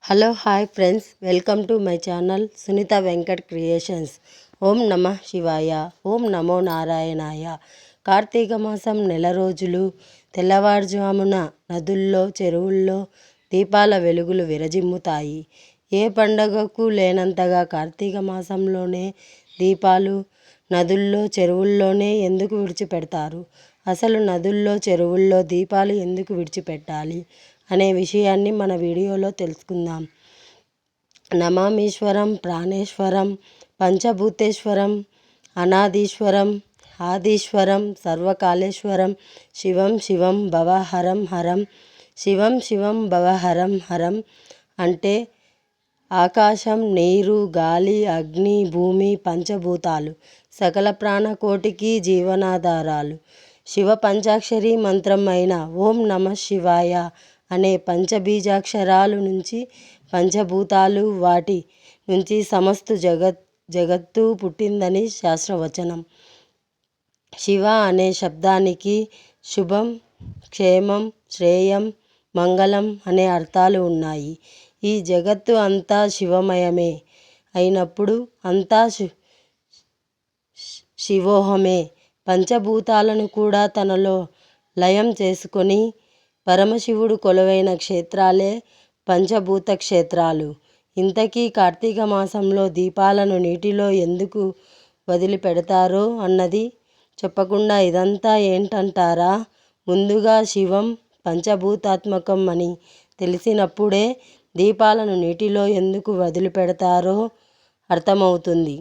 Hello hi friends, welcome to my channel Sunitha Venkat creations. ఓం నమః శివాయ, ఓం నమో నారాయణాయ. కార్తీక మాసం నెల రోజులు తెల్లవారుజామున నదుల్లో చెరువుల్లో దీపాల వెలుగులు విరజిమ్ముతాయి. ఏ పండగకు లేనంతగా కార్తీక మాసంలోనే దీపాలు నదుల్లో చెరువుల్లోనే ఎందుకు విడిచిపెడతారు? అసలు నదుల్లో చెరువుల్లో దీపాలు ఎందుకు విడిచిపెట్టాలి అనే విషయాన్ని మన వీడియోలో తెలుసుకుందాం. నమామీశ్వరం, ప్రాణేశ్వరం, పంచభూతేశ్వరం, అనాదీశ్వరం, ఆదీశ్వరం, సర్వకాళేశ్వరం, శివం శివం భవ హరం హరం. శివం శివం భవ హరం హరం అంటే ఆకాశం, నీరు, గాలి, అగ్ని, భూమి పంచభూతాలు సకల ప్రాణకోటికి జీవనాధారాలు. శివ పంచాక్షరి మంత్రం అయిన ఓం నమః శివాయ అనే పంచబీజాక్షరాలు నుంచి పంచభూతాలు, వాటి నుంచి సమస్త జగత్తు పుట్టిందని శాస్త్రవచనం. శివ అనే శబ్దానికి శుభం, క్షేమం, శ్రేయం, మంగళం అనే అర్థాలు ఉన్నాయి. ఈ జగత్తు అంతా శివమయమే అయినప్పుడు అంతా శివోహమే. పంచభూతాలను కూడా తనలో లయం చేసుకొని పరమశివుడు కొలువైన క్షేత్రాలే పంచభూత క్షేత్రాలు. ఇంతకీ కార్తీక మాసంలో దీపాలను నీటిలో ఎందుకు వదిలిపెడతారో అన్నది చెప్పకుండా ఇదంతా ఏంటంటారా? ముందుగా శివం పంచభూతాత్మకం అని తెలిసినప్పుడే దీపాలను నీటిలో ఎందుకు వదిలిపెడతారో అర్థమవుతుంది.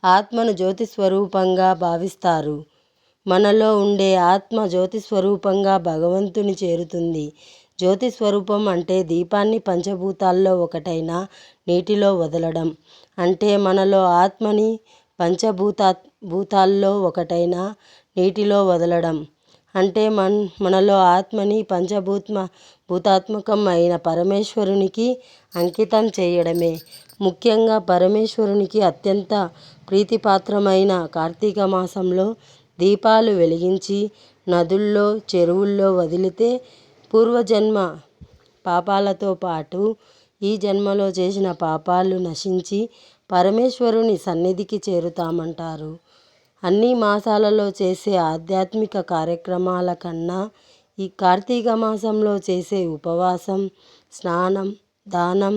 ఆత్మను జ్యోతి స్వరూపంగా భావిస్తారు. మనలో ఉండే ఆత్మ జ్యోతి స్వరూపంగా భగవంతుని చేరుతుంది. జ్యోతి స్వరూపం అంటే దీపాన్ని పంచభూతాల్లో ఒకటైన నీటిలో వదలడం. అంటే మనలో ఆత్మని భూతాల్లో ఒకటైన నీటిలో వదలడం. అంటే మనలో ఆత్మని భూతాత్మకం అయిన పరమేశ్వరునికి అంకితం చేయడమే. ముఖ్యంగా పరమేశ్వరునికి అత్యంత ప్రీతిపాత్రమైన కార్తీక మాసంలో దీపాలు వెలిగించి నదుల్లో చెరువుల్లో వదిలితే పూర్వజన్మ పాపాలతో పాటు ఈ జన్మలో చేసిన పాపాలు నశించి పరమేశ్వరుని సన్నిధికి చేరుతామంటారు. అన్ని మాసాలలో చేసే ఆధ్యాత్మిక కార్యక్రమాల కన్నా ఈ కార్తీక మాసంలో చేసే ఉపవాసం, స్నానం, దానం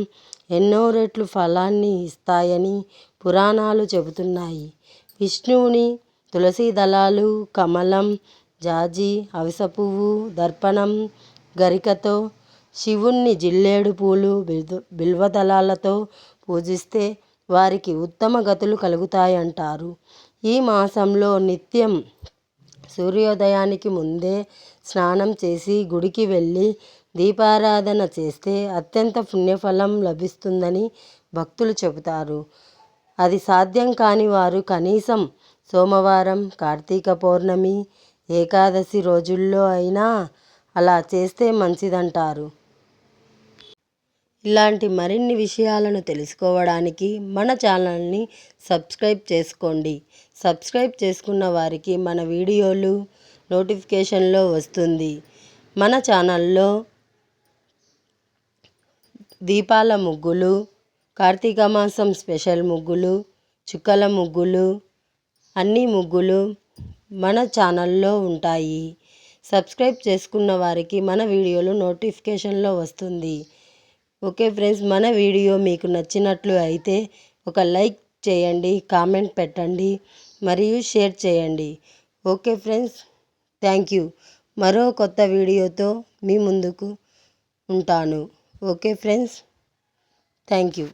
ఎన్నో రెట్లు ఫలాన్ని ఇస్తాయని పురాణాలు చెబుతున్నాయి. విష్ణువుని తులసి దళాలు, కమలం, జాజి, అవిస పువ్వు, దర్పణం, గరికతో, శివుణ్ణి జిల్లేడు పూలు, బిల్వదళాలతో పూజిస్తే వారికి ఉత్తమ గతులు కలుగుతాయంటారు. ఈ మాసంలో నిత్యం సూర్యోదయానికి ముందే స్నానం చేసి గుడికి వెళ్ళి దీపారాధన చేస్తే అత్యంత పుణ్యఫలం లభిస్తుందని భక్తులు చెబుతారు. అది సాధ్యం కాని వారు కనీసం సోమవారం, కార్తీక పౌర్ణమి, ఏకాదశి రోజుల్లో అయినా అలా చేస్తే మంచిదంటారు. ఇలాంటి మరిన్ని విషయాలను తెలుసుకోవడానికి మన ఛానల్ని సబ్స్క్రైబ్ చేసుకోండి. సబ్స్క్రైబ్ చేసుకున్న వారికి మన వీడియోలు నోటిఫికేషన్లో వస్తుంది. మన ఛానల్లో దీపాల ముగ్గులు, కార్తీక మాసం స్పెషల్ ముగ్గులు, చుక్కల ముగ్గులు, అన్ని ముగ్గులు మన ఛానల్లో ఉంటాయి. సబ్స్క్రైబ్ చేసుకున్న వారికి మన వీడియోలు నోటిఫికేషన్లో వస్తుంది. ఓకే ఫ్రెండ్స్, మన వీడియో మీకు నచ్చినట్లు అయితే ఒక లైక్ చేయండి, కామెంట్ పెట్టండి మరియు షేర్ చేయండి. Okay friends, thank you. మరో కొత్త వీడియోతో మీ ముందుకు ఉంటాను. Okay friends, thank you.